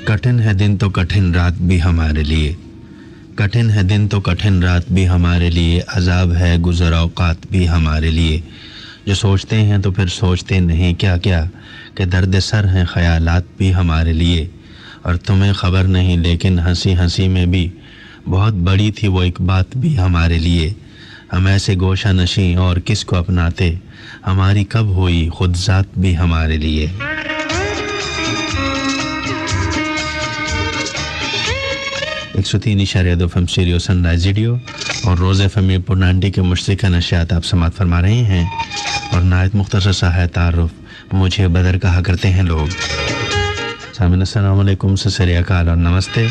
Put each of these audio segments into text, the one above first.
कठिन है दिन तो कठिन रात भी हमारे लिए, कठिन है दिन तो कठिन रात भी हमारे लिए, अजाब है गुज़र औक़ात भी हमारे लिए। जो सोचते हैं तो फिर सोचते नहीं क्या क्या, कि दर्द सर हैं ख़यालात भी हमारे लिए। और तुम्हें ख़बर नहीं लेकिन हंसी हंसी में भी बहुत बड़ी थी वो एक बात भी हमारे लिए। हम ऐसे गोशा नशी और किसको अपनाते, हमारी कब हुई खुद ज़ात भी हमारे लिए। 103.2 FM स्टीरियो सनराइज रेडियो और रोज़ FM मीरपुर 90 के मुश्तरका नशियात आप समात फरमा रहे हैं। और नायत मुख्तसर सा है तारुफ मुझे बदर कहा करते हैं लोग। सामिन अस्सलाम वालेकुम, सत श्री अकाल और नमस्ते।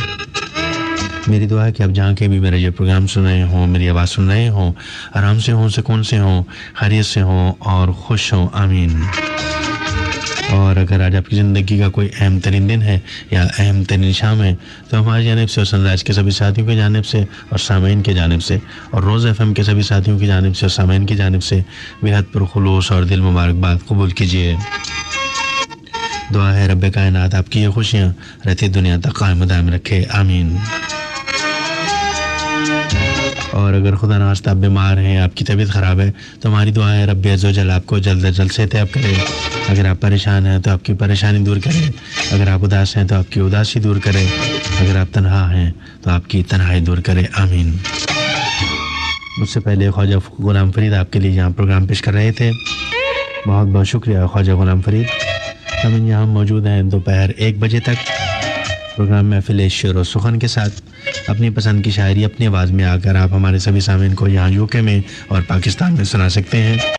मेरी दुआ है कि आप जहाँ के भी मेरा ये प्रोग्राम सुन रहे हों, मेरी आवाज़ सुन रहे हों, आराम से हों, सुकून से हों, खैरियत से हों और खुश हों। आमीन। और अगर आज आपकी ज़िंदगी का कोई अहम तरीन दिन है या अहम तरीन शाम है तो हमारी जानिब से और सनराइज़ के सभी साथियों की जानिब से और सामीन की जानिब से और रोज़ FM के सभी साथियों की जानिब से और सामीन की जानिब से बेहद पुरखुलूस और दिल मुबारकबाद कबूल कीजिए। दुआ है रब कायनात आपकी ये खुशियाँ रहती दुनिया तक कायम दायम रखे। आमीन। और अगर खुदा न खास्ता आप बीमार हैं, आपकी तबीयत ख़राब है तो हमारी दुआ है रब अज़्ज़ व जल आपको जल्द से जल्द सेहत करे। अगर आप परेशान हैं तो आपकी परेशानी दूर करे, अगर आप उदास हैं तो आपकी उदासी दूर करे, अगर आप तन्हा हैं तो आपकी तन्हाई दूर करे। आमीन। मुझसे पहले ख्वाजा गुलाम फरीद आपके लिए यहाँ प्रोग्राम पेश कर रहे थे। बहुत बहुत शुक्रिया ख्वाजा गुलाम फरीद। हम यहाँ मौजूद हैं दोपहर 1 बजे तक प्रोग्राम महफिल शेर और सुखन के साथ। अपनी पसंद की शायरी अपनी आवाज़ में आकर आप हमारे सभी सामीन को यहाँ यूके में और पाकिस्तान में सुना सकते हैं।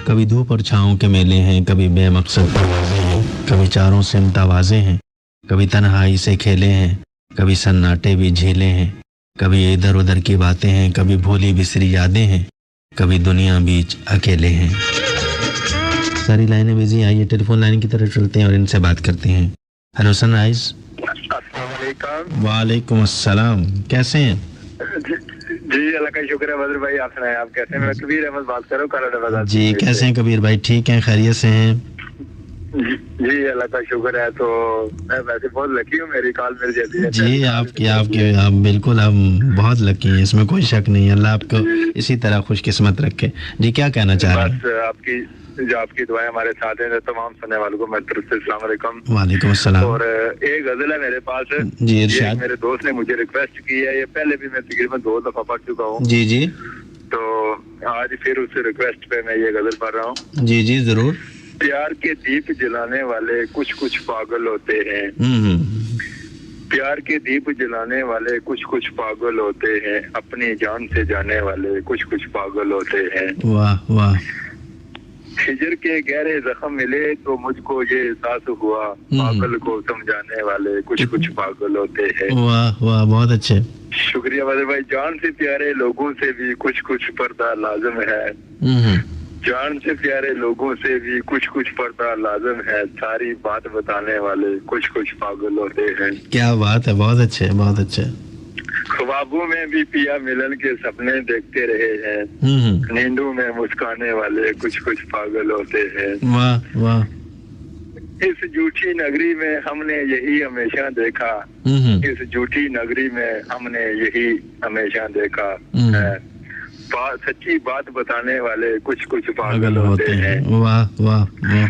कभी धूप और छाँव के मेले हैं, कभी बेमकसद परवाज़ें हैं, कभी चारों से मुतावाज़े हैं, कभी तन्हाई से खेले हैं, कभी सन्नाटे भी झेले हैं, कभी इधर उधर की बातें हैं, कभी भूली बिसरी यादें हैं, कभी दुनिया बीच अकेले हैं। सारी लाइनें बिजी। आइए टेलीफोन लाइन की तरफ चलते हैं और इनसे बात करते हैं। Hello sunrise. वालेकुम अस्सलाम, कैसे हैं? जी अल्लाह का शुक्र है बदर भाई, आप सुनाएं आप कैसे हैं? मैं कबीर अहमद बात कर रहा हूँ कनाडा बाजार जी। कैसे हैं कबीर भाई? ठीक हैं, खैरियत से हैं? जी अल्लाह का शुक्र है। तो मैं वैसे बहुत लकी हूँ, मेरी कॉल मिल जाती है। जी आप बिल्कुल हम बहुत लकी हैं, इसमें कोई शक नहीं है। अल्लाह आपको इसी तरह खुशकिस्मत रखे। जी क्या कहना चाह रहे हैं? बस आपकी दुआएं हमारे साथ हैं। तो तमाम सुनने वालों को मैं तरफ से अस्सलाम वालेकुम। वालेकुम अस्सलाम। और एक गजल है मेरे पास जी इरशाद। मेरे दोस्त ने मुझे रिक्वेस्ट की है, ये पहले भी मैं तकरीबन 2 दफा पढ़ चुका हूँ। जी जी। तो आज फिर उस रिक्वेस्ट पे मैं ये गजल पढ़ रहा हूँ। जी जी जरूर। प्यार के दीप जलाने वाले कुछ कुछ पागल होते हैं। प्यार के दीप जलाने वाले कुछ कुछ पागल होते हैं, अपनी जान से जाने वाले कुछ कुछ पागल होते हैं। वाह वाह। हिजर के गहरे जख्म मिले तो मुझको ये एहसास हुआ, पागल को समझाने वाले कुछ कुछ पागल होते हैं। वाह वाह, बहुत अच्छे। शुक्रिया बदर भाई। जान से प्यारे लोगों से भी कुछ कुछ पर्दा लाजम है, जान से प्यारे लोगों से भी कुछ कुछ पर्दा लाजम है, सारी बात बताने वाले कुछ कुछ पागल होते हैं। क्या बात है, बहुत अच्छे बहुत अच्छे। ख्वाबों में भी पिया मिलन के सपने देखते रहे हैं, नींदों में मुस्काने वाले कुछ कुछ पागल होते हैं। वाह वाह। इस झूठी नगरी में हमने यही हमेशा देखा, इस झूठी नगरी में हमने यही हमेशा देखा है, सच्ची बात बताने वाले कुछ कुछ पागल होते हैं। वाह वाह वाह।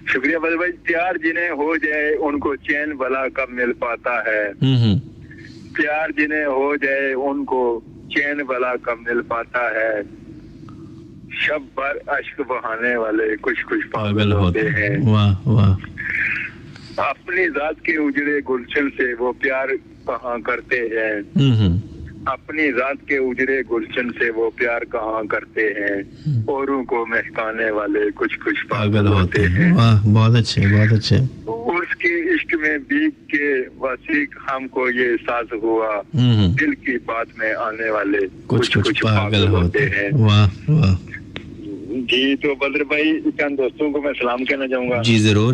शुक्रिया भाई। प्यार जिन्हें हो जाए उनको चैन भला कब मिल पाता है, प्यार जिन्हें हो जाए उनको चैन भला कब मिल पाता है, शब भर अश्क बहाने वाले कुछ कुछ पागल होते हैं। वाह वाह। अपनी जात के उजड़े गुलशन से वो प्यार कहाँ करते हैं, अपनी जात के उजड़े गुलशन से वो प्यार कहाँ करते हैं, औरों को महकाने वाले कुछ कुछ पागल होते हैं। वाह बहुत अच्छे बहुत अच्छे। उसके इश्क में भीग के वसीक हमको ये एहसास हुआ, दिल की बात में आने वाले कुछ कुछ पागल होते हैं। वाह वाह। जी तो बद्र भाई चंद दोस्तों को मैं सलाम कहना चाहूंगा। जी जरूर।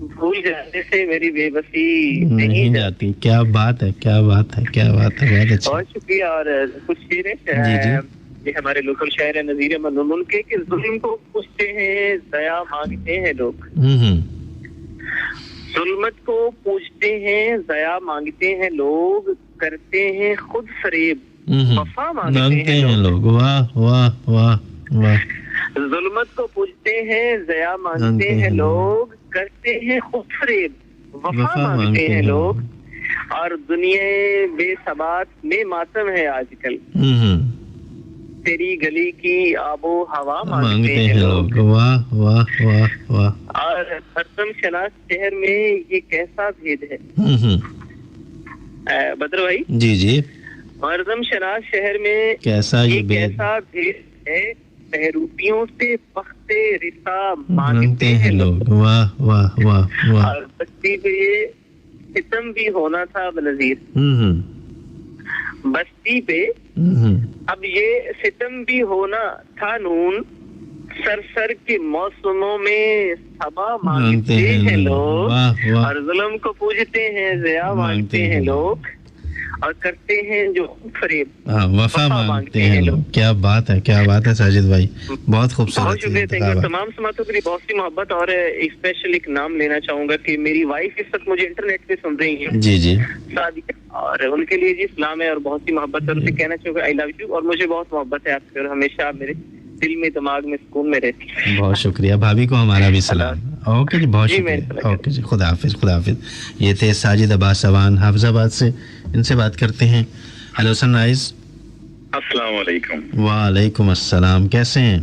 भूल जाने से मेरी बेबसी नहीं जाती। क्या बात है, क्या बात है, क्या बात है, बहुत अच्छा। बहुत शुक्रिया। और कुछ शेर जी जी। ये हमारे लोकल शायर है नजीर अहमद मुनमुन के कि जुल्म को पूछते हैं दया मांगते हैं लोग, जुल्मत को पूछते हैं दया मांगते हैं लोग, करते हैं खुद फरेब वफा मांगते हैं लोग। वाह वाह वाह वाह। जुल्मत को पूछते हैं दया मांगते हैं लोग, करते हैं खुद फरेब वफा मांगते हैं लोग, और दुनिया बेसबात में मातम है आजकल, तेरी गली की आबो हवा मांगते हैं लोग। वाह वाह वाह वाह। और हरदम शनास शहर में ये कैसा भेद है, बदर भाई। जी जी। हरदम शनास शहर में कैसा ये कैसा भेद है, बहरूपियों से पख्ते रिसा मांगते हैं लोग। वाह वाह वाह वाह। और बस्ती पे ये सितम भी होना था बनजीर, बस्ती पे अब ये सितम भी होना था नून, सर सर के मौसमों में सबा मांगते हैं लोग, और जुल्म को पूजते हैं दया मांगते हैं लोग, और करते हैं जो फरेब वफा मांगते हैं लोग। क्या बात है, क्या बात है साजिद भाई, बहुत खूबसूरत। बहुत शुक्रिया, थैंक यू। तमाम समातों के लिए बहुत सी मोहब्बत। और एक स्पेशल एक नाम लेना चाहूंगा कि मेरी वाइफ इस वक्त मुझे इंटरनेट पे सुन रही है, जी जी, सादिया, और उनके लिए जी सलाम है और बहुत सी मोहब्बत है। उनसे कहना चाहूंगा आई लव यू, और मुझे बहुत मोहब्बत है आपसे, और हमेशा आप मेरे दिल में दिमाग में सुकून में रहती है। बहुत शुक्रिया। भाभी को हमारा भी सलाम। ओके जी, बहुत शुक्रिया। ओके जी, खुदा हाफिज, खुदा हाफिज। ये थे साजिद अब्बास अवान हाफिजाबाद से, इनसे बात करते हैं। Hello sunrise. अस्सलाम वालेकुम। वालेकुम अस्सलाम, कैसे हैं?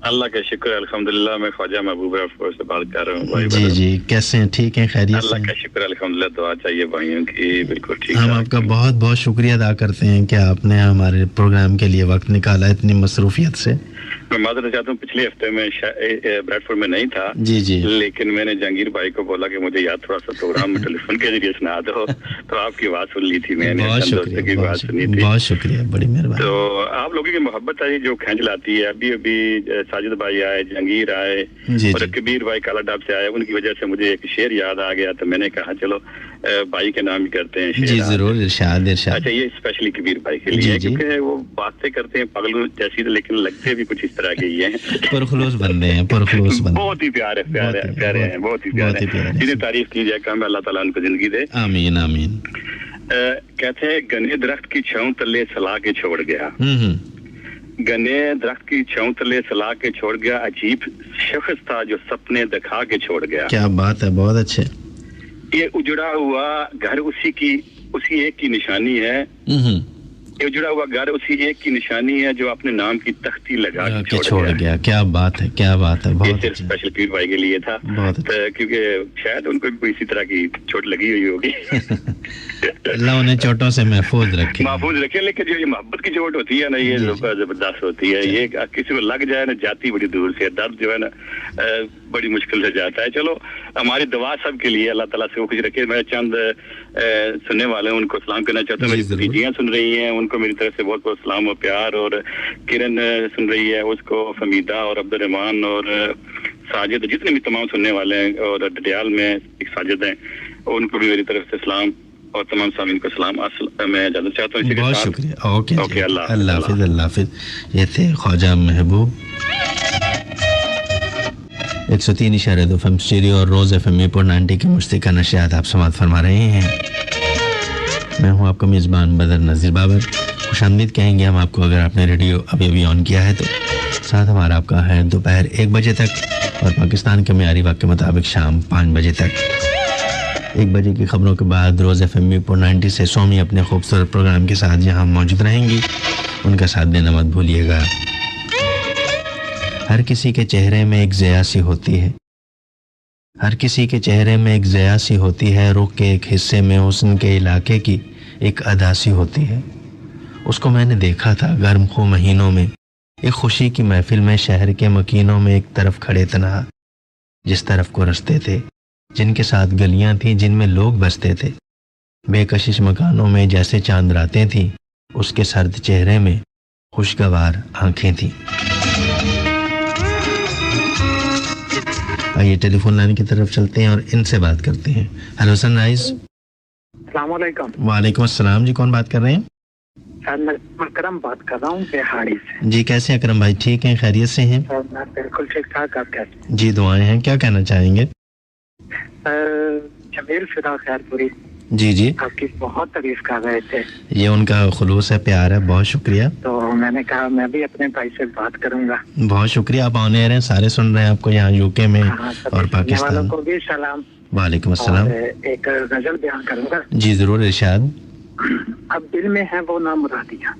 अल्लाह का शुक्र है, अल्हम्दुलिल्लाह। मैं ख्वाजा महबूब से बात कर रहा हूँ भाई। जी जी, कैसे हैं? ठीक हैं, खैरियत से? अल्लाह का शुक्र है, अल्हम्दुलिल्लाह। दुआ चाहिए भाइयों की, बिल्कुल ठीक। हम आपका बहुत बहुत शुक्रिया अदा करते हैं कि आपने हमारे प्रोग्राम के लिए वक्त निकाला इतनी मसरूफियत से। मैं माजरत चाहता हूँ, पिछले हफ्ते में ब्रैडफोर्ड में नहीं था। जी जी। लेकिन मैंने जहांगीर भाई को बोला कि मुझे याद थोड़ा सा प्रोग्राम में टेलीफोन के जरिए सुना दो, तो आपकी आवाज सुन ली थी मैंने, बहुत शुक्रिया, बात सुनी थी। बहुत शुक्रिया, बड़ी मेहरबानी। तो आप लोगों की मोहब्बत है जो खींच लाती है। अभी अभी साजिद भाई आए, जहांगीर आए, और कबीर भाई कालाडाब से आए, उनकी वजह से मुझे एक शेर याद आ गया, तो मैंने कहा चलो भाई के नाम ही करते हैं शेर। जी जरूर, इरशाद इरशाद। अच्छा, ये स्पेशली कबीर भाई के लिए, क्योंकि वो बातें करते हैं पागल जैसी, लेकिन लगते भी कुछ इस तरह के ही हैं। पुरखलूस बंदे हैं, पुरखलूस बंदे, बहुत ही प्यारे प्यारे प्यारे हैं, बहुत ही प्यारे हैं। जिन्हें तारीफ की जाए, काम अल्लाह ताला उनको जिंदगी दे। आमीन आमीन। कहते हैं गने दरख्त की छांव तले सला के छोड़ गया, गने दरख्त की छांव तले सला के छोड़ गया, अजीब शख्स था जो सपने दिखा के छोड़ गया। क्या बात है, बहुत अच्छे। ये उजड़ा हुआ घर उसी एक की निशानी है, ये उजड़ा हुआ घर उसी एक की निशानी है जो अपने नाम की तख्ती लगा के छोड़ गया। क्या बात है, क्या बात है, बहुत ये स्पेशल पीर भाई के लिए था, क्योंकि शायद उनको भी इसी तरह की चोट लगी हुई होगी। अल्लाह उन्हें चोटों से महफूज रखे, लेकिन जो ये मोहब्बत की चोट होती है ना, ये जबरदस्त होती है। ये किसी को लग जाए ना, जाती बड़ी दूर से, दर्द जो है ना बड़ी मुश्किल से जाता है। चलो, हमारी दुआ सब के लिए, अल्लाह ताला से वो खुश रखे। मैं चंद सुनने वाले हैं उनको सलाम करना चाहता हूँ। मेरी भतीजियाँ सुन रही हैं, उनको मेरी तरफ से बहुत बहुत सलाम और प्यार, और किरण सुन रही है, उसको फमीदा और अब्दुल रहमान और साजिद, जितने भी तमाम सुनने वाले हैं, और डडियाल में एक साजिद हैं, उनको भी मेरी तरफ से सलाम, और तमाम सामीन को सलाम। मैं इजाजत चाहता हूँ। बहुत शुक्रिया। ओके, अल्लाह हाफिज, अल्लाह हाफिज। ये थे ख्वाजा महबूब 103.2 FM स्टीरियो और रोज FM मीरपुर 90 के मुश्तिक का नशियात आप समात फरमा रहे हैं। मैं हूं आपका मेज़बान बदर नज़ीर बाबर। खुशामदीद कहेंगे हम आपको अगर आपने रेडियो अभी अभी ऑन किया है तो। साथ हमारा आपका है दोपहर 1 बजे तक, और पाकिस्तान के मियारी वक्त के मुताबिक शाम 5 बजे तक। 1 बजे की खबरों के बाद रोज FM मीरपुर 90 से सोमी अपने खूबसूरत प्रोग्राम के साथ यहाँ मौजूद रहेंगी, उनका साथ देना मत भूलिएगा। हर किसी के चेहरे में एक ज़िया सी होती है, हर किसी के चेहरे में एक ज़िया सी होती है, रुख के एक हिस्से में हुस्न के इलाके की एक अदा सी होती है। उसको मैंने देखा था गर्म खू महीनों में, एक खुशी की महफिल में, शहर के मकीनों में, एक तरफ खड़े तन्हा, जिस तरफ को रस्ते थे, जिनके साथ गलियां थीं, जिनमें लोग बसते थे, बेकशिश मकानों में जैसे चांद रातें थीं, उसके सर्द चेहरे में खुशगवार आंखें थीं। आइए टेलीफोन लाइन की तरफ चलते हैं और इनसे बात करते हैं। Hello sunrise. अस्सलाम वालेकुम। वालेकुम अस्सलाम जी, कौन बात कर रहे हैं? सर मैं अकरम बात कर रहा हूँ बिहाड़ी से। जी कैसे हैं अकरम भाई? ठीक हैं, खैरियत से हैं? सर मैं बिल्कुल ठीक ठाक। आप कैसे? जी दुआएं हैं। क्या कहना चाहेंगे? जमील फिदा खैरपुरी जी जी, आपकी बहुत तारीफ कर रहे थे। ये उनका खुलूस है, प्यार है, बहुत शुक्रिया। तो मैंने कहा मैं भी अपने भाई से बात करूंगा। बहुत शुक्रिया, आप ऑन एयर हैं, सारे सुन रहे हैं आपको यहाँ यूके में और पाकिस्तान। वालों को भी सलाम। वालेकुम अस्सलाम। एक गजल बयान करूंगा। जी जरूर इरशाद। अब दिल में है वो ना मुरादियाँ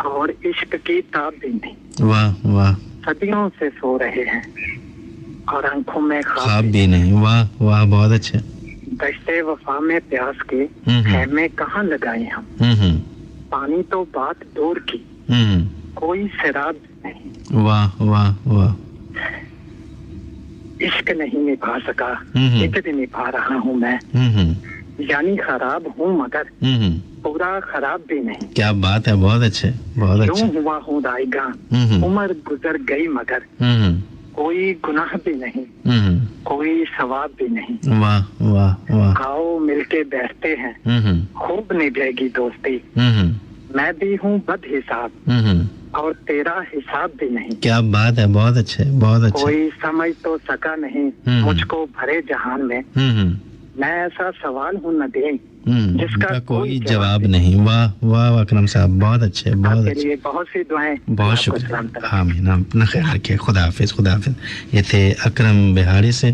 और इश्क की ताब भी नहीं। वाह वाह। सदियों से सो रहे हैं और आंखों में ख्वाब भी नहीं। वाह वाह, बहुत अच्छे। दश्ते वफा में प्यास के खेमे कहाँ लगाए हम। पानी तो बात दूर की कोई शराब नहीं। वाह वाह वाह। इश्क नहीं निभा सका, इश्क निभा रहा हूँ मैं। यानी खराब हूँ मगर पूरा खराब भी नहीं। क्या बात है, बहुत अच्छे, बहुत अच्छे। क्यों हुआ हूँ दायगा, उम्र गुजर गई मगर कोई गुनाह भी नहीं, कोई सवाब भी नहीं। वाह वाह वाह। आओ मिलके बैठते हैं, खूब निभेगी दोस्ती। मैं भी हूँ बद हिसाब और तेरा हिसाब भी नहीं। क्या बात है, बहुत अच्छे, बहुत अच्छे। कोई समझ तो सका नहीं मुझको भरे जहान में। मैं ऐसा सवाल हूँ नदीम जिसका कोई जवाब नहीं। वाह वाह अकरम साहब, बहुत अच्छे, बहुत अच्छे। बहुत सी दुआएं। बहुत शुक्रिया। आमीन। अपना ख्याल रखिए। खुदा हाफिज, खुदा हाफिज। ये थे अकरम बिहाड़ी से।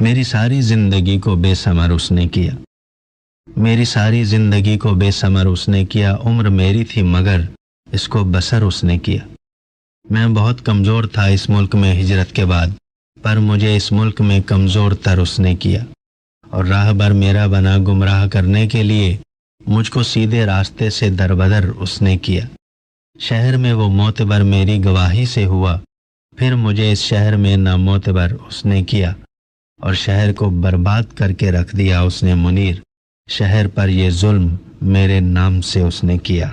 मेरी सारी जिंदगी को बेसमर उसने किया, मेरी सारी जिंदगी को बेसमर उसने किया। उम्र मेरी थी मगर इसको बसर उसने किया। मैं बहुत कमज़ोर था इस मुल्क में हिजरत के बाद, पर मुझे इस मुल्क में कमज़ोर तर उसने किया। और राहबर मेरा बना गुमराह करने के लिए मुझको सीधे रास्ते से दरबदर उसने किया। शहर में वो मोतबर मेरी गवाही से हुआ, फिर मुझे इस शहर में नामोतबर उसने किया। और शहर को बर्बाद करके रख दिया उसने मुनीर। शहर पर ये जुल्म मेरे नाम से उसने किया।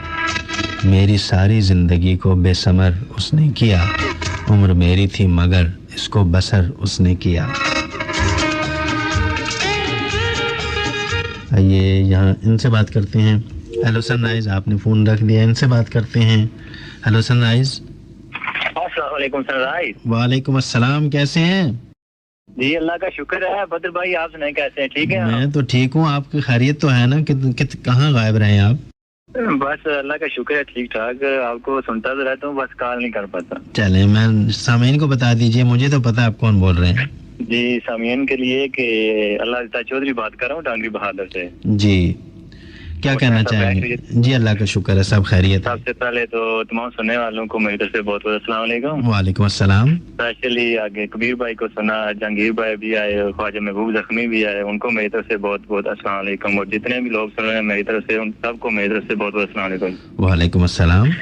मेरी सारी ज़िंदगी को बेसमर उसने किया। उम्र मेरी थी मगर इसको बसर उसने किया। आइए यहाँ इनसे बात करते हैं। हेलो सनराइज, आपने फ़ोन रख दिया, इनसे बात करते हैं। Hello sunrise. अस्सलाम वालेकुम सनराइज। वालेकुम अस्सलाम, कैसे हैं? जी अल्लाह का शुक्र है। बदर भाई आप सुनाए कैसे हैं? ठीक है? मैं तो ठीक हूँ, आपकी खैरियत तो है ना? कहाँ गायब रहे आप? बस अल्लाह का शुक्र है, ठीक ठाक। आपको सुनता तो रहता हूँ, बस कॉल नहीं कर पाता। चले, मैं सामीन को बता दीजिए, मुझे तो पता है आप कौन बोल रहे हैं। जी सामीन के लिए कि अल्लाह चौधरी बात कर रहा हूँ डांगरी बहादुर से। जी क्या कहना चाहेंगे? जी अल्लाह का शुक्र है, सब खैरियत है। सबसे पहले तो तमाम सुनने वालों को मेरी तरफ से बहुत बहुत अस्सलाम वालेकुम। वालेकुम अस्सलाम। स्पेशली आगे कबीर भाई को सुना, जहांगीर भाई भी आए, ख्वाजा महबूब जख्मी भी आए, उनको मेरी तरफ से बहुत बहुत अस्सलाम वालेकुम। और जितने भी लोग सुन रहे हैं मेरी तरफ से, उन सबको मेरी तरफ से बहुत बहुत अस्सलाम वालेकुम। वालेकुम अस्सलाम।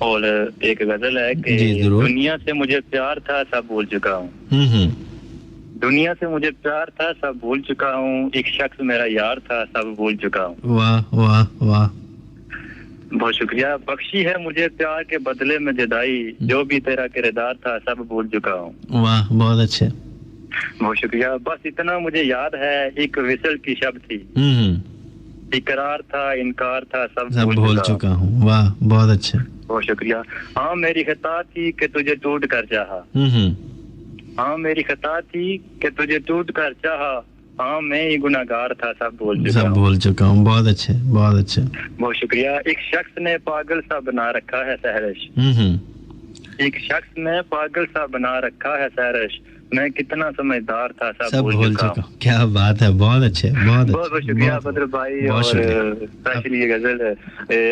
और एक गजल है कि दुनिया से मुझे प्यार था सब भूल चुका हूँ। दुनिया से मुझे प्यार था सब भूल चुका हूँ। एक शख्स मेरा यार था सब भूल चुका हूँ। वाह वाह वाह। बहुत शुक्रिया। बख्शी है मुझे प्यार के बदले में जुदाई, जो भी तेरा किरदार था सब भूल चुका हूँ। वाह बहुत अच्छे। बहुत शुक्रिया। बस इतना मुझे याद है, एक विसल की शब्द थी, इकरार था इनकार था सब भूल चुका हूँ। वाह बहुत अच्छे। बहुत शुक्रिया। हाँ मेरी खता थी कि तुझे टूट कर चाहा। हाँ मेरी खता थी कि तुझे टूट कर चाहा। हाँ मैं ही गुनाहगार था सब भूल चुका हूँ। बहुत अच्छे, बहुत अच्छे। बहुत शुक्रिया। एक शख्स ने पागल सा बना रखा है सहरिश। एक शख्स ने पागल सा बना रखा है सहरिश। मैं कितना समझदार था सब भूल चुका हूँ। क्या बात है, बहुत अच्छे, बहुत बहुत शुक्रिया बद्र भाई। और स्पेशली ये गजल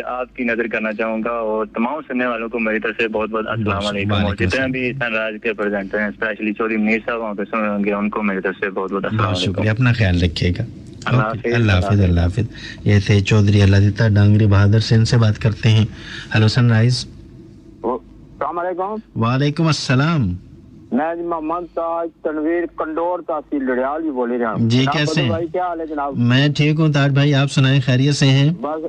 आपकी नजर करना चाहूंगा और तमाम सुनने वालों को मेरी तरफ से बहुत बहुत अस्सलाम वालेकुम। और जितने भी सनराइज के प्रेजेंट हैं, स्पेशली चौधरी मुनीर साहब वहाँ पे सुन होंगे, उनको मेरी तरफ से बहुत बहुत अस्सलाम वालेकुम। अपना ख्याल रखिएगा। अल्लाह हाफिज, अल्लाह हाफिज। ये थे चौधरी अल्लाह डांगरी बहादुर से, इनसे बात करते हैं। Hello sunrise. वालेकुम अस्सलाम। मैं मोहम्मद ताज तनवीर कंडोर तहसील लड़ियाल भी बोल रहा हूँ। जी कैसे हैं भाई, क्या हाल है जनाब? मैं ठीक हूँ ताज भाई, आप सुनाएं, खैरियत से हैं? बस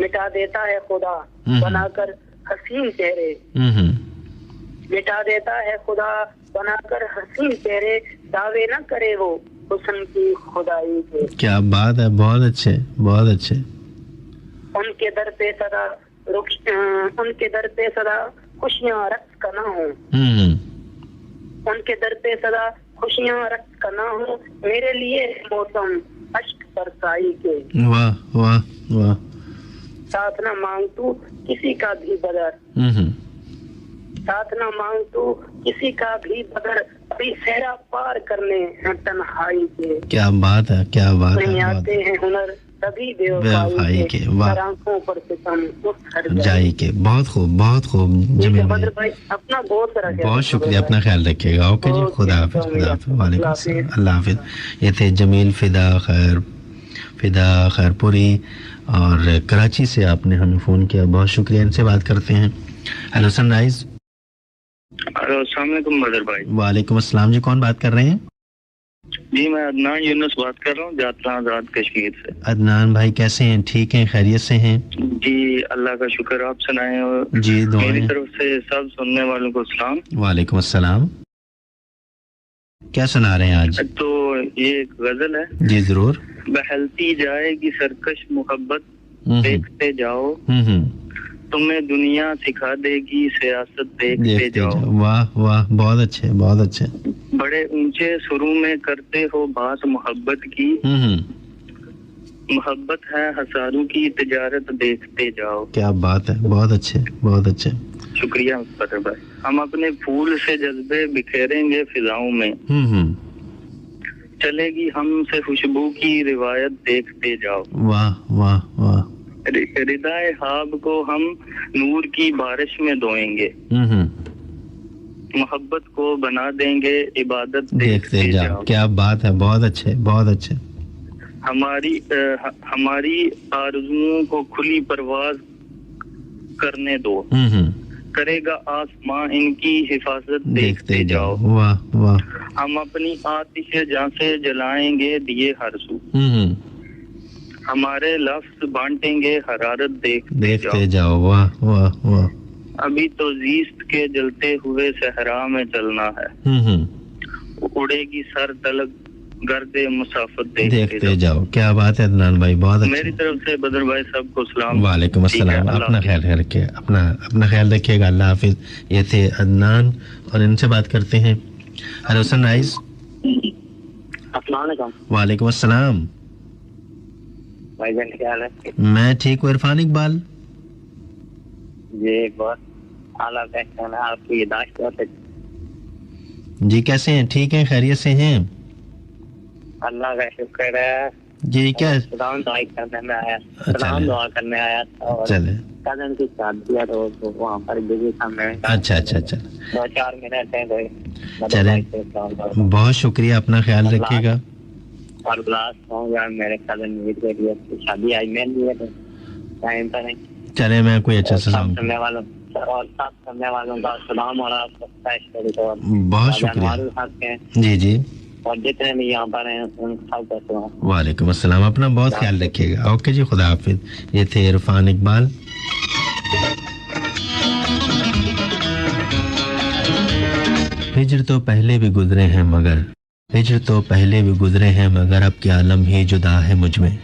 मिटा देता है खुदा बनाकर हसीन चेहरे, मिटा देता है खुदा बनाकर हसीन चेहरे, दावे न करे वो हुस्न की खुदाई के। क्या बात है, बहुत अच्छे बहुत अच्छे। उनके दर पे सदा उनके दर पे सदा खुशियाँ रक्त का ना हो, उनके दर पे सदा खुशियाँ रक्त का ना हो, मेरे लिए मौसम अश्क बरसाई के। वाह वाह वाह। साथ ना मांग तू किसी का भी बदर, साथ ना मांग तू किसी का भी बदर, अभी सहरा पार करने हैं तन्हाई के। क्या बात है, क्या बात है। नहीं आते हैं हुनर तभी बेवफाई के, आंखों पर सितम उस जाई के। बहुत खूब बहुत खूब जमील भाई, अपना बहुत शुक्रिया, अपना ख्याल रखिएगा। ओके जी, खुदा हाफिज, खुदा हाफिज, वालेकुम अस्सलाम, अल्लाह हाफिज। ये थे जमील फिदा खैरपुरी और कराची से आपने हमें फ़ोन किया, बहुत शुक्रिया। इनसे बात करते हैं। Hello sunrise. हेलो, अस्सलाम वालेकुम बदर भाई। वालेकुम अस्सलाम जी, कौन बात कर रहे हैं? जी मैं अदनान यूनुस बात कर रहा हूँ, जातरा आजाद कश्मीर से। अदनान भाई कैसे हैं? ठीक हैं, खैरियत से हैं? जी अल्लाह का शुक्र, आप सुनाएं। और जी मेरी तरफ से सब सुनने वालों को सलाम। वालेकुम अस्सलाम। क्या सुना रहे हैं आज? तो ये एक गजल है। जी जरूर। बहलती जाएगी सरकश मोहब्बत, देखते जाओ, तुम्हें दुनिया सिखा देगी सियासत, देखते जाओ। वाह वाह, बहुत अच्छे बहुत अच्छे। बड़े ऊंचे सुरों में करते हो बात मोहब्बत की, मोहब्बत है हजारों की तिजारत, देखते जाओ। क्या बात है, बहुत अच्छे बहुत अच्छे। शुक्रिया फतेह भाई। हम अपने फूल से जज्बे बिखेरेंगे फिजाओं में, चलेगी हमसे खुशबू की रिवायत, देखते जाओ। वाह वाह वाह। रिदाए हाब को हम नूर की बारिश में धोएंगे, मोहब्बत को बना देंगे इबादत, देखते जाओ। क्या बात है, बहुत अच्छे बहुत अच्छे। हमारी आरज़ुओं को खुली परवाज करने दो, करेगा आसमां इनकी हिफाजत, देखते जाओ। वाह वाह। हम अपनी आतिश जान से जलाएंगे दिए हर सू, हमारे लफ्ज बांटेंगे हरारत, देखते जाओ। वाह वाह वाह। अभी तो जीस्त के जलते हुए सहरा में चलना है, उड़ेगी सर तलक गर्दे मुसाफत, देखते जाओ। क्या बात है अदनान भाई, बहुत अच्छा। मेरी तरफ से बदर भाई सबको सलाम। वालेकुम अस्सलाम। अपना ख्याल रखिए, अपना ख्याल रखिएगा, अल्लाह हाफिज। ये थे अदनान और इनसे बात करते हैं। Hello sunrise. वालेकुम अस्सलाम। भाईजान क्या हाल है? मैं ठीक हूँ। इरफान इकबाल जी, बहुत आला पहचान है आपकी, याददाश्त बहुत अच्छी। जी कैसे हैं? ठीक हैं, खैरियत से हैं? अल्लाह का शुक्र है जी। क्या सलाम दुआ करने में आया, सलाम दुआ करने आया था। चले कजन की शादी है तो वहाँ पर बिजी था मैं। अच्छा अच्छा अच्छा। 2-4 मिनट है तो चले, बहुत शुक्रिया, अपना ख्याल रखिएगा। और ब्लास्ट होगा मेरे कजन मीर के लिए शादी आई मेल लिए तो टाइम पर नहीं। चले, मैं कोई अच्छा सा सलाम सुनने वालों और साथ सुनने वालों का सलाम और आपको बहुत शुक्रिया। जी जी। और जितने भी यहाँ पर हैं उन सबका सलाम। वालेकुम अस्सलाम। अपना बहुत ख्याल रखिएगा। ओके जी, खुदा हाफिज। ये थे इरफान इकबाल। हिजर तो पहले भी गुजरे हैं मगर, हिजर तो पहले भी गुजरे हैं मगर, अब क्या आलम ही जुदा है मुझ में,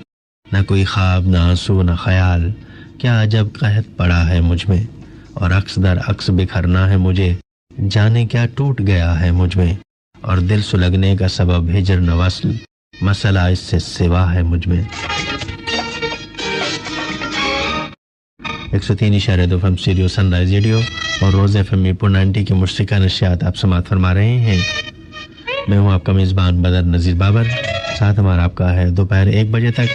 न कोई ख्वाब न आंसू न ख्याल, क्या अजब कहत पड़ा है मुझ में, और अक्स दर अक्स बिखरना है मुझे, जाने क्या टूट गया है मुझ में, और दिल सुलगने का सबब हिजर न वस्ल, मसला इससे सिवा है मुझ में। 103.2 FM स्टूडियो सनराइज रेडियो और रोज FM मीरपुर 90 की मुश्तरका नशियात आप समात फरमा रहे हैं। मैं हूं आपका मेज़बान बदर नज़ीर बाबर। साथ हमारा आपका है दोपहर 1 बजे तक।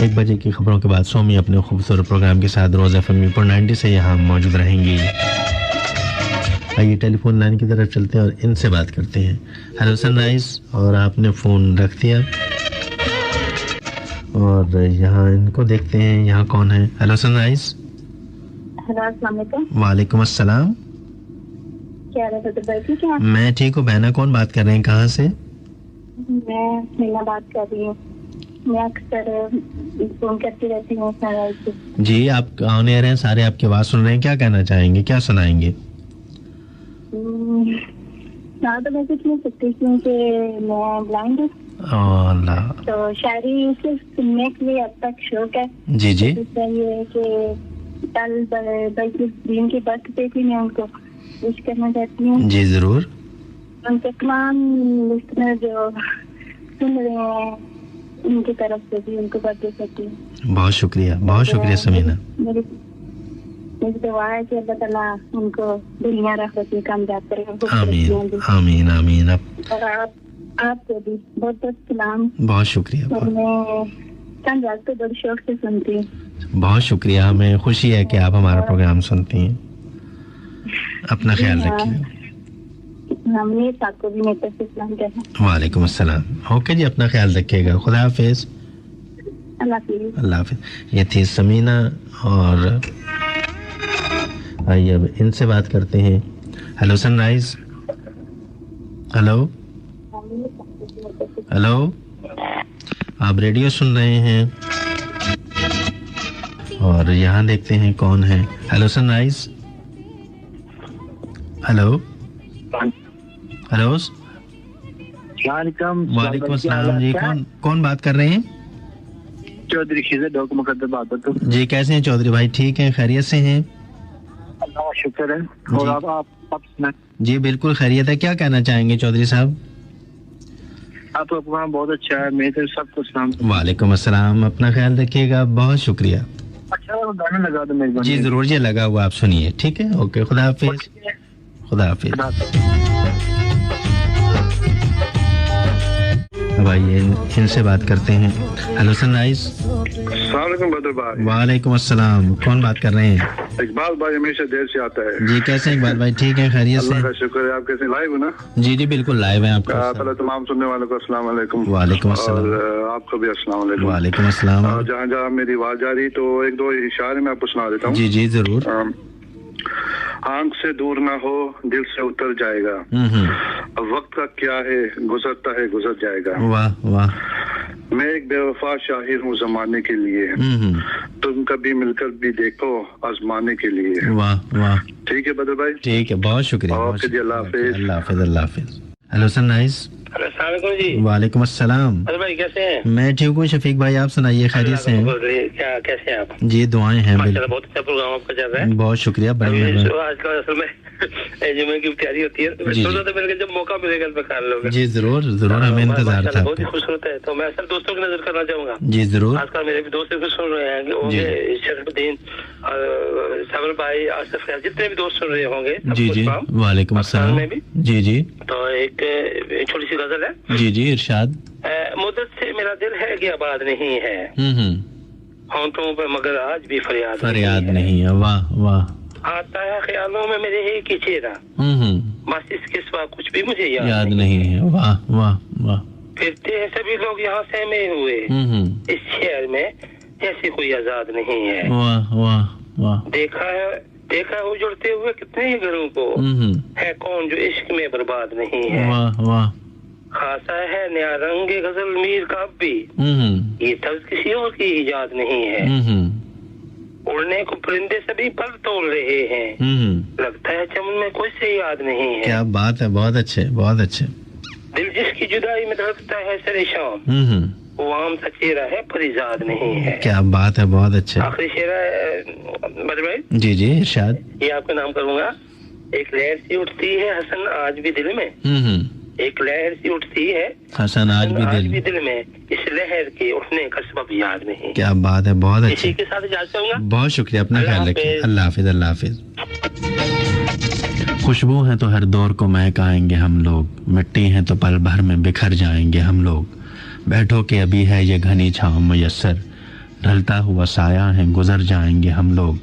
1 बजे की खबरों के बाद सोमी अपने खूबसूरत प्रोग्राम के साथ रोज FM मीरपुर 90 से यहाँ मौजूद रहेंगी। आइए टेलीफोन लाइन की तरफ चलते हैं और इनसे बात करते हैं। Hello sunrise. और आपने फ़ोन रख दिया और यहाँ इनको देखते हैं, यहाँ कौन है। Hello sunrise. वालेकुम अस्सलाम। क्या भाई, ठीक है? मैं ठीक हूँ। बहना कौन बात कर रहे हैं, कहाँ से? मैं मीना बात कर रही हूँ। मैं अक्सर फोन करती रहती हूँ सनराइज से। जी, आप ऑन एयर हैं, सारे आपकी आवाज सुन रहे हैं, क्या कहना चाहेंगे, क्या सुनाएंगे? हाँ, तो मैं कुछ नहीं सकती क्योंकि मैं ब्लाइंड हूँ। अल्लाह। तो शायरी सिर्फ सुनने के लिए अब तक शौक है। जी जी। ये है कि कल बल्कि दिन की बर्थडे थी, मैं उनको विश करना चाहती हूँ। जी जरूर। उनके तमाम लिस्टनर जो सुन रहे हैं उनकी तरफ से भी उनको बर्थडे करती हूँ। बहुत शुक्रिया समीना। मेरी दुआ है कि अल्लाह ताला उनको दुनिया राहत में कामयाब करे। आमीन आमीन आमीन। और आपको भी बहुत बहुत सलाम। बहुत शुक्रिया। और मैं सनराइज को बड़े शौक से सुनती हूँ। बहुत शुक्रिया, हमें खुशी है कि आप हमारा प्रोग्राम सुनती हैं। अपना ख्याल रखिए। हमने आपको भी मेरे से सलाम कहना। वालेकुम अस्सलाम। ओके जी, अपना ख्याल रखिएगा। खुदा हाफिज। अल्लाह हाफिज। ये थी समीना और आइए अब इनसे बात करते हैं। Hello sunrise. हेलो हेलो, आप रेडियो सुन रहे हैं और यहाँ देखते हैं कौन है। Hello sunrise. Hello hello. वालेकुम अस्सलाम जी। कौन बात कर रहे हैं? चौधरी खिजर डॉक मुकद्दर बात। जी, कैसे हैं चौधरी भाई? ठीक हैं, खैरियत से हैं? अल्लाह शुक्र है। और आप जी बिल्कुल खैरियत है। क्या कहना चाहेंगे चौधरी साहब? आपका प्रोग्राम बहुत अच्छा है, मेरे तरफ सबको सलाम। वालेकुम अस्सलाम। अपना ख्याल रखिएगा। बहुत शुक्रिया। अच्छा गाना लगा दो मेहरबानी। जी जरूर, ये लगा हुआ, आप सुनिए। ठीक है, ओके, खुदा हाफिज। खुदा हाफिज। भाई इनसे बात करते हैं। Hello sunrise. वालेकुम अस्सलाम। कौन बात कर रहे हैं? इकबाल भाई हमेशा देर से आता है। जी, कैसे इकबाल भाई? ठीक है, खैरियत से? अल्लाह का शुक्र है। आप कैसे? लाइव हो ना? जी जी बिल्कुल लाइव है। आपका पहले तमाम सुनने वालों को अस्सलाम वालेकुम। वालेकुम अस्सलाम। और आपको भी अस्सलाम वालेकुम। वालेकुम अस्सलाम। जहाँ जहाँ मेरी आवाज आ रही तो एक दो इशारे में आपको सुना देता हूँ। जी जी जरूर। आंख से दूर ना हो, दिल से उतर जाएगा। वक्त का क्या है, गुजरता है गुजर जाएगा। वाह वाह। मैं एक बेवफा शाहिर हूँ जमाने के लिए, तुम कभी मिलकर भी देखो आजमाने के लिए। वाह वाह। ठीक है बदर भाई। ठीक है, बहुत शुक्रिया। ओके जी, अल्लाह हाफिज। अल्लाह हाफिज। अल्लाह हाफिज। Hello sunrise. जी। वालेकुम अस्सलाम। अरे भाई कैसे हैं? मैं ठीक हूँ शफीक भाई, आप सुनाइए, खैरियत से हैं? क्या कैसे हैं आप? जी दुआएं हैं। बहुत अच्छा प्रोग्राम आपका चल रहा है। बहुत शुक्रिया। आजकल असल में जुमे की तैयारी होती है, जब मौका मिलेगा जी जरूर जरूर, हमें इंतजार था। बहुत ही खूबसूरत है। तो मैं असल दोस्तों की नजर करना चाहूंगा। जी जरूर। आजकल मेरे भी दोस्त भी सुन रहे हैं, शरफुद्दीन, साबर भाई, आसिफ, जितने भी दोस्त सुन रहे होंगे। जी जी। वालेकुम अस्सलाम। जी जी। तो एक छोटी सी गजल है। जी जी इरशाद। मुद्दत से मेरा दिल है कि आबाद नहीं है, होंठों पे मगर आज भी फरियाद नहीं है। वाह वाह। आता है ख्यालों में मेरे ही की चेहरा, बस इसके सिवा कुछ भी मुझे याद नहीं है। वाह वाह वाह। फिरते हैं सभी लोग यहाँ सहमे हुए, इस शहर में जैसे कोई आजाद नहीं है। वाह वाह वाह। देखा है उजड़ते हुए कितने ही घरों को, है कौन जो इश्क में बर्बाद नहीं है। वाह वाह। खासा है नया रंग गजल मीर का अब भी, ये तर्ज किसी और की इजाद नहीं है। उड़ने को परिंदे सभी पर तोड़ रहे हैं, लगता है चमन में कोई से याद नहीं है। क्या बात है, बहुत अच्छे बहुत अच्छे। दिल जिसकी जुदाई में धड़कता है सरे शाम, वो आम सा चेहरा है परिजाद नहीं है। क्या बात है, बहुत अच्छे। आखिरी शेरा बदर भाई। जी जी इरशाद। ये आपका नाम करूंगा। एक लहर सी उठती है हसन आज भी दिल में, एक लहर सी उठती है हसन आज भी दिल में, इस लहर के उठने का सबब याद नहीं। क्या बात है, बहुत अच्छे। इसी के साथ इजाजत चाहूंगा। बहुत शुक्रिया, अपना ख्याल रखिए। अल्लाह हाफिज। अल्लाह हाफिज। खुशबू है तो हर दौर को महकाएंगे हम लोग, मिट्टी है तो पल भर में बिखर जाएंगे हम लोग। बैठो कि अभी है ये घनी छांव मुयस्सर, ढलता हुआ साया है गुजर जाएंगे हम लोग।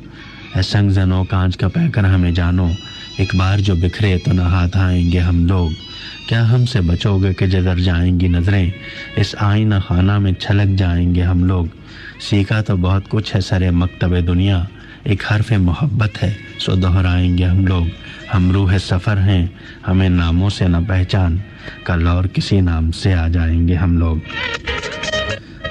ऐ संग जनो कांच का पैकर हमें जानो, एक बार जो बिखरे तो न हाथ आएंगे हम लोग। क्या हमसे बचोगे कि जदर जाएंगी नजरें, इस आईना खाना में छलक जाएंगे हम लोग। सीखा तो बहुत कुछ है सरे मकतबे दुनिया, एक हर्फ मोहब्बत है सो दोहराएंगे हम लोग। हम रूह सफ़र हैं हमें नामों से न पहचान, कल और किसी नाम से आ जाएंगे हम लोग।